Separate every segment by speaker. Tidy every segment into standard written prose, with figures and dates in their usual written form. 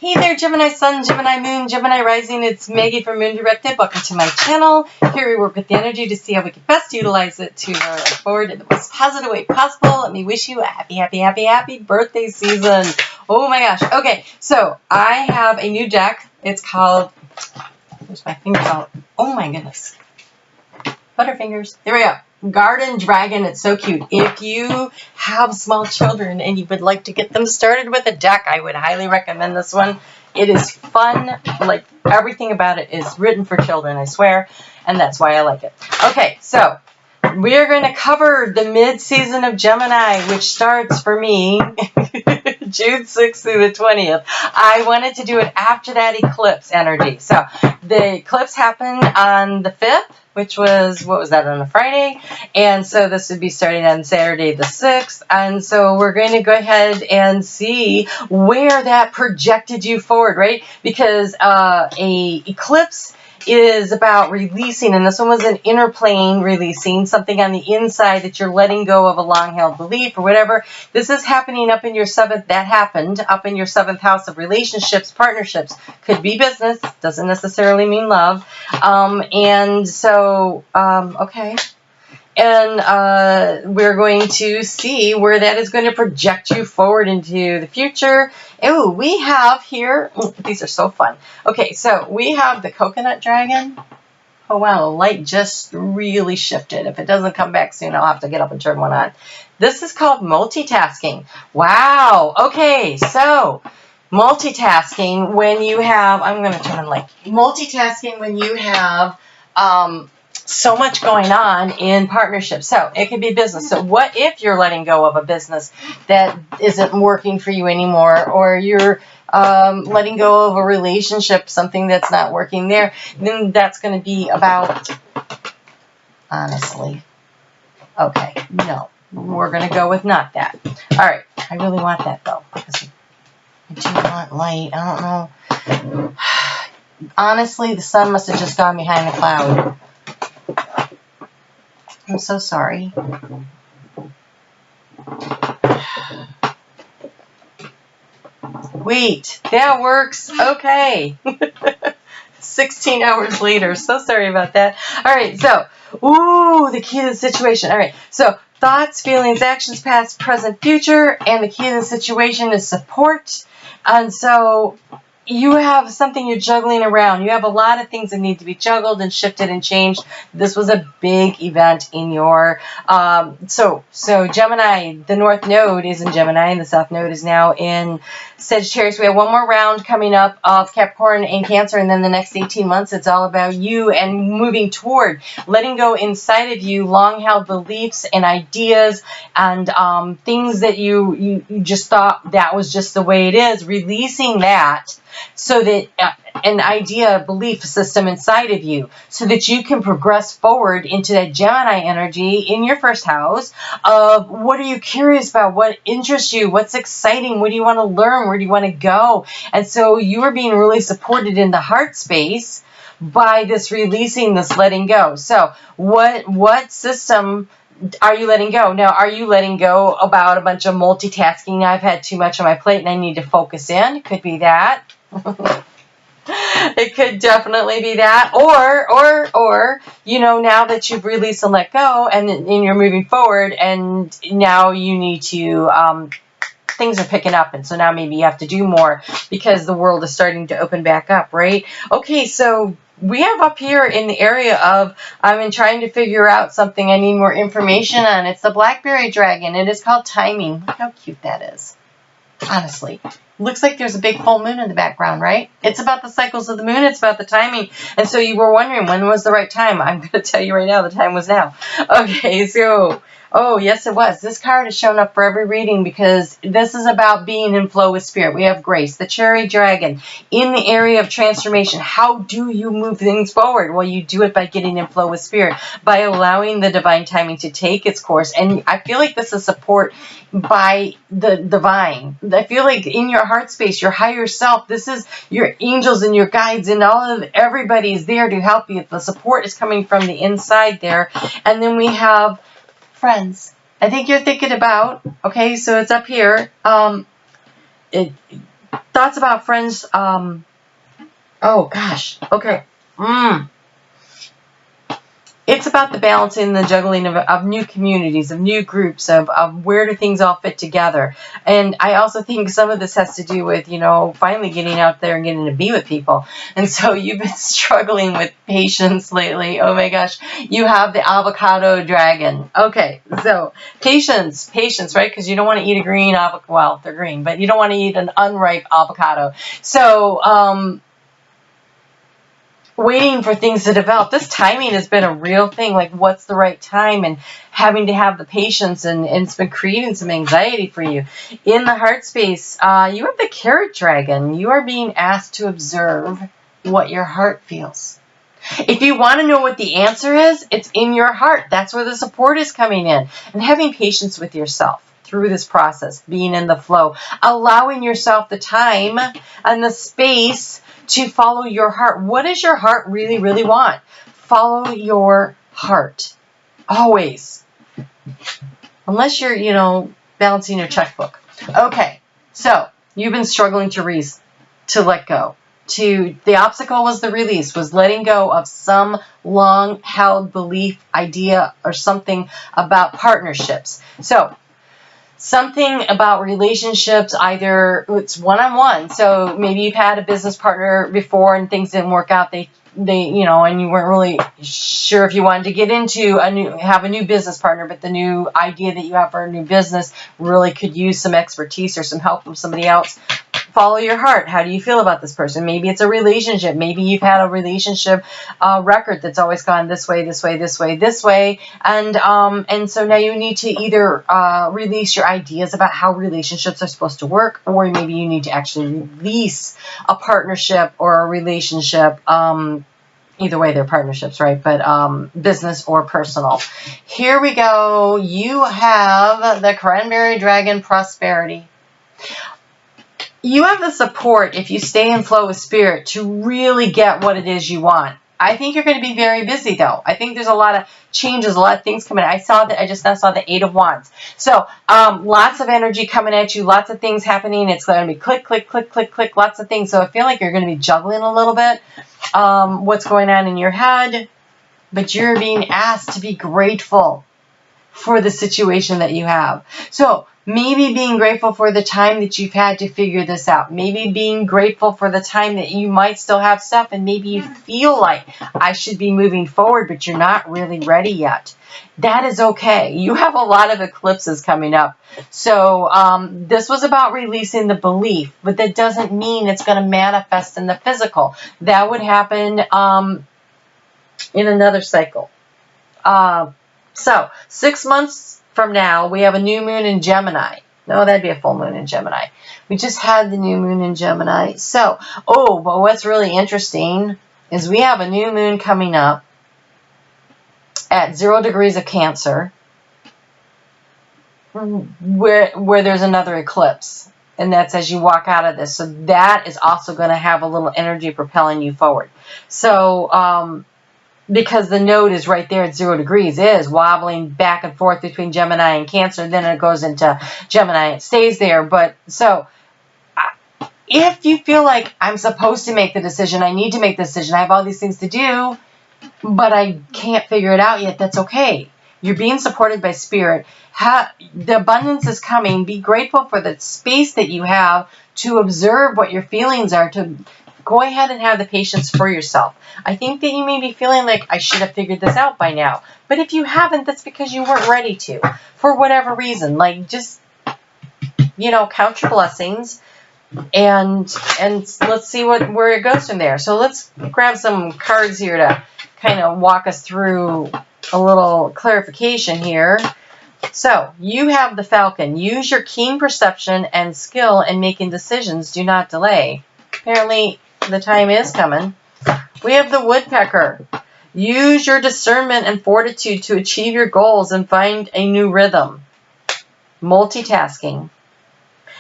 Speaker 1: Hey there, Gemini Sun, Gemini Moon, Gemini Rising. It's Maggie from Moon Directed. Welcome to my channel. Here we work with the energy to see how we can best utilize it to move forward in the most positive way possible. Let me wish you a happy birthday season. Oh my gosh. Okay, so I have a new deck. It's called, where's my fingers out? Oh my goodness. Butterfingers. There we go. Garden Dragon. It's so cute. If you have small children and you would like to get them started with a deck, I would highly recommend this one. It is fun. Like, everything about it is written for children, I swear, and that's why I like it. Okay, so we are going to cover the mid-season of Gemini, which starts for me June 6th through the 20th. I wanted to do it after that eclipse energy. So the eclipse happened on the 5th, which was, what was that, on a Friday? And so this would be starting on Saturday the 6th. And so we're going to go ahead and see where that projected you forward, right? Because a eclipse is about releasing, and this one was an inner plane releasing, something on the inside that you're letting go of a long-held belief or whatever. This is happening up in your 7th, that happened up in your 7th house of relationships, partnerships. Could be business, doesn't necessarily mean love. And so, okay. And we're going to see where that is going to project you forward into the future. Oh, we have here, these are so fun. Okay, so we have the coconut dragon. Oh, wow, the light just really shifted. If it doesn't come back soon, I'll have to get up and turn one on. This is called multitasking. Wow, okay, so multitasking when you have, I'm going to turn on light. Multitasking when you have, so much going on in partnerships. So it could be business. So what if you're letting go of a business that isn't working for you anymore, or you're letting go of a relationship, something that's not working there? Then that's going to be about, honestly, okay, no, we're going to go with not that. All right, I really want that though, because I do want light. I don't know. Honestly, the sun must have just gone behind the cloud. I'm so sorry. Wait, that works. Okay. 16 hours later. So sorry about that. All right, so, ooh, the key to the situation. All right, so thoughts, feelings, actions, past, present, future, and the key to the situation is support. And so you have something you're juggling around. You have a lot of things that need to be juggled and shifted and changed. This was a big event in your, so Gemini, the North Node is in Gemini, and the South Node is now in Sagittarius. We have one more round coming up of Capricorn and Cancer, and then the next 18 months, it's all about you and moving toward letting go inside of you long-held beliefs and ideas and things that you just thought that was just the way it is, releasing that, so that an idea, belief system inside of you, so that you can progress forward into that Gemini energy in your first house of what are you curious about, what interests you, what's exciting, what do you want to learn, where do you want to go. And so you are being really supported in the heart space by this releasing, this letting go. So what system are you letting go? Now, are you letting go about a bunch of multitasking? I've had too much on my plate and I need to focus in. It could be that. It could definitely be that. Or, you know, now that you've released and let go and you're moving forward and now you need to, things are picking up. And so now maybe you have to do more because the world is starting to open back up, right? Okay, so we have up here in the area of, I've been trying to figure out something I need more information on. It's the Blackberry Dragon. It is called Timing. Look how cute that is. Honestly. Looks like there's a big full moon in the background, right? It's about the cycles of the moon. It's about the timing. And so you were wondering when was the right time. I'm going to tell you right now, the time was now. Okay, so, oh, yes, it was. This card has shown up for every reading because this is about being in flow with spirit. We have Grace, the Cherry Dragon, in the area of transformation. How do you move things forward? Well, you do it by getting in flow with spirit, by allowing the divine timing to take its course. And I feel like this is support by the divine. I feel like in your heart space, your higher self, this is your angels and your guides and everybody is there to help you. The support is coming from the inside there. And then we have friends. I think you're thinking about, okay, so it's up here. Thoughts about friends. Oh gosh. Okay. It's about the balancing, the juggling of new communities, of new groups, of where do things all fit together. And I also think some of this has to do with, finally getting out there and getting to be with people. And so you've been struggling with patience lately. Oh my gosh. You have the avocado dragon. Okay. So patience, right? Because you don't want to eat a green avocado. Well, they're green, but you don't want to eat an unripe avocado. So, waiting for things to develop. This timing has been a real thing. Like, what's the right time, and having to have the patience, and it's been creating some anxiety for you. In the heart space, you have the carrot dragon. You are being asked to observe what your heart feels. If you want to know what the answer is, it's in your heart. That's where the support is coming in. And having patience with yourself through this process, being in the flow, allowing yourself the time and the space to follow your heart. What does your heart really, really want? Follow your heart. Always. Unless you're, balancing your checkbook. Okay, so you've been struggling to let go. The obstacle was the release, was letting go of some long-held belief, idea, or something about partnerships. So, something about relationships, either it's one-on-one. So maybe you've had a business partner before and things didn't work out. They and you weren't really sure if you wanted to get into have a new business partner, but the new idea that you have for a new business really could use some expertise or some help from somebody else. Follow your heart. How do you feel about this person? Maybe it's a relationship. Maybe you've had a relationship record that's always gone this way, this way, this way, this way. And so now you need to either release your ideas about how relationships are supposed to work, or maybe you need to actually release a partnership or a relationship. Either way, they're partnerships, right? But business or personal. Here we go. You have the Cranberry Dragon Prosperity. You have the support, if you stay in flow with spirit, to really get what it is you want. I think you're going to be very busy, though. I think there's a lot of changes, a lot of things coming. I just now saw the 8 of Wands. So lots of energy coming at you, lots of things happening. It's going to be click, click, click, click, click, lots of things. So I feel like you're going to be juggling a little bit what's going on in your head. But you're being asked to be grateful for the situation that you have. So maybe being grateful for the time that you've had to figure this out. Maybe being grateful for the time that you might still have stuff, and maybe you feel like I should be moving forward, but you're not really ready yet. That is okay. You have a lot of eclipses coming up. So this was about releasing the belief, but that doesn't mean it's going to manifest in the physical. That would happen in another cycle. So 6 months from now, we have a new moon in Gemini. No, that'd be a full moon in Gemini. We just had the new moon in Gemini. So, but what's really interesting is we have a new moon coming up at 0 degrees of Cancer, where there's another eclipse. And that's as you walk out of this. So that is also going to have a little energy propelling you forward. So, because the node is right there at 0 degrees, it is wobbling back and forth between Gemini and Cancer. Then it goes into Gemini. It stays there. But so if you feel like I'm supposed to make the decision, I need to make the decision, I have all these things to do, but I can't figure it out yet, that's okay. You're being supported by spirit. The abundance is coming. Be grateful for the space that you have to observe what your feelings are, to go ahead and have the patience for yourself. I think that you may be feeling like I should have figured this out by now. But if you haven't, that's because you weren't ready to, for whatever reason. Like, just, count your blessings and let's see where it goes from there. So let's grab some cards here to kind of walk us through a little clarification here. So you have the Falcon. Use your keen perception and skill in making decisions. Do not delay. Apparently, the time is coming. We have the Woodpecker. Use your discernment and fortitude to achieve your goals and find a new rhythm. Multitasking.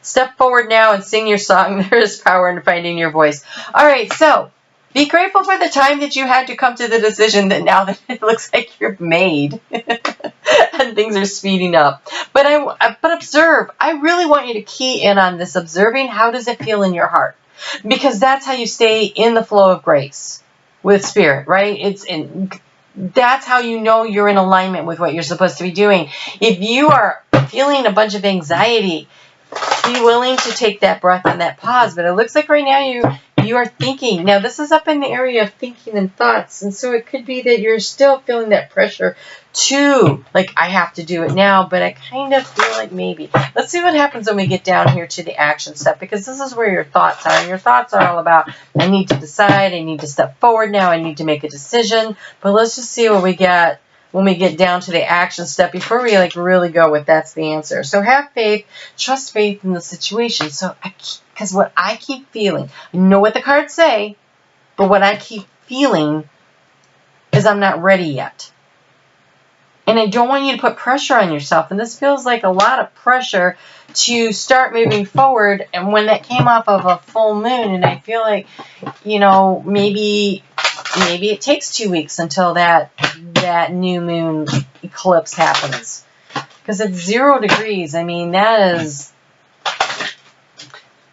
Speaker 1: Step forward now and sing your song. There is power in finding your voice. All right, so Be grateful for the time that you had to come to the decision that now that it looks like you're made and things are speeding up. But observe. I really want you to key in on this observing. How does it feel in your heart? Because that's how you stay in the flow of grace with spirit, right? That's how you know you're in alignment with what you're supposed to be doing. If you are feeling a bunch of anxiety, be willing to take that breath and that pause. But it looks like right now you are thinking. Now, this is up in the area of thinking and thoughts. And so it could be that you're still feeling that pressure to, like, I have to do it now. But I kind of feel like maybe. Let's see what happens when we get down here to the action step. Because this is where your thoughts are. And your thoughts are all about, I need to decide. I need to step forward now. I need to make a decision. But let's just see what we get when we get down to the action step before we really go with that's the answer. So have faith, trust faith in the situation. So because what I keep feeling, I know what the cards say, but what I keep feeling is I'm not ready yet. And I don't want you to put pressure on yourself. And this feels like a lot of pressure to start moving forward. And when that came off of a full moon, and I feel like, maybe it takes 2 weeks until that new moon eclipse happens. Because it's 0 degrees. I mean, that is...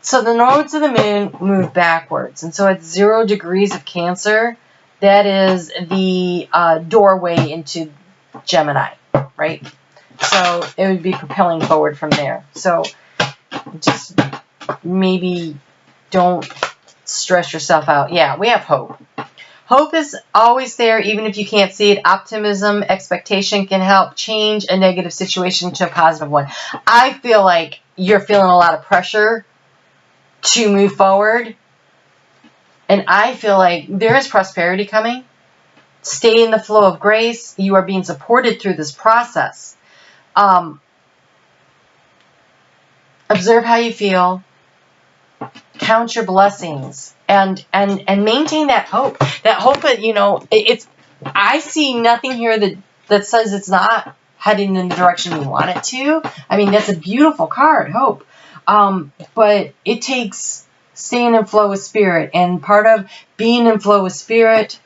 Speaker 1: So the nodes of the moon move backwards. And so at 0 degrees of Cancer, that is the doorway into Gemini, right? So it would be propelling forward from there. So just maybe don't stress yourself out. Yeah, we have hope. Hope is always there, even if you can't see it. Optimism, expectation can help change a negative situation to a positive one. I feel like you're feeling a lot of pressure to move forward. And I feel like there is prosperity coming. Stay in the flow of grace. You are being supported through this process. Observe how you feel. Count your blessings. And maintain that hope. That hope that, I see nothing here that says it's not heading in the direction you want it to. I mean, that's a beautiful card, hope. But it takes staying in flow with spirit. And part of being in flow with spirit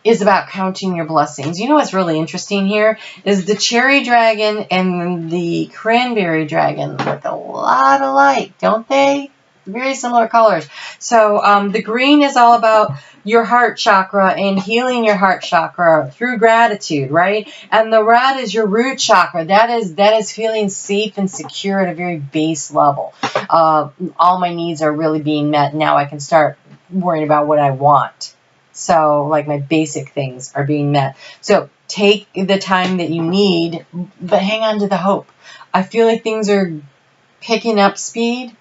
Speaker 1: is about counting your blessings. You know what's really interesting here is the cherry dragon and the cranberry dragon look a lot alike, don't they? Very similar colors. So the green is all about your heart chakra and healing your heart chakra through gratitude, right? And the red is your root chakra. That is feeling safe and secure at a very base level. All my needs are really being met. Now I can start worrying about what I want. So like my basic things are being met. So take the time that you need, but hang on to the hope. I feel like things are picking up speed.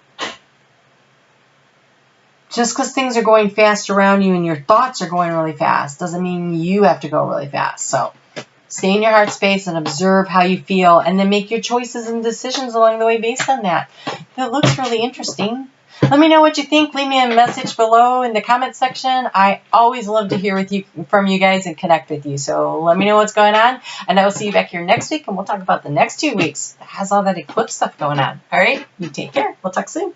Speaker 1: Just because things are going fast around you and your thoughts are going really fast doesn't mean you have to go really fast. So stay in your heart space and observe how you feel and then make your choices and decisions along the way based on that. That looks really interesting. Let me know what you think. Leave me a message below in the comment section. I always love to hear from you guys and connect with you. So let me know what's going on. And I will see you back here next week and we'll talk about the next 2 weeks. It has all that eclipse stuff going on. All right? You take care. We'll talk soon.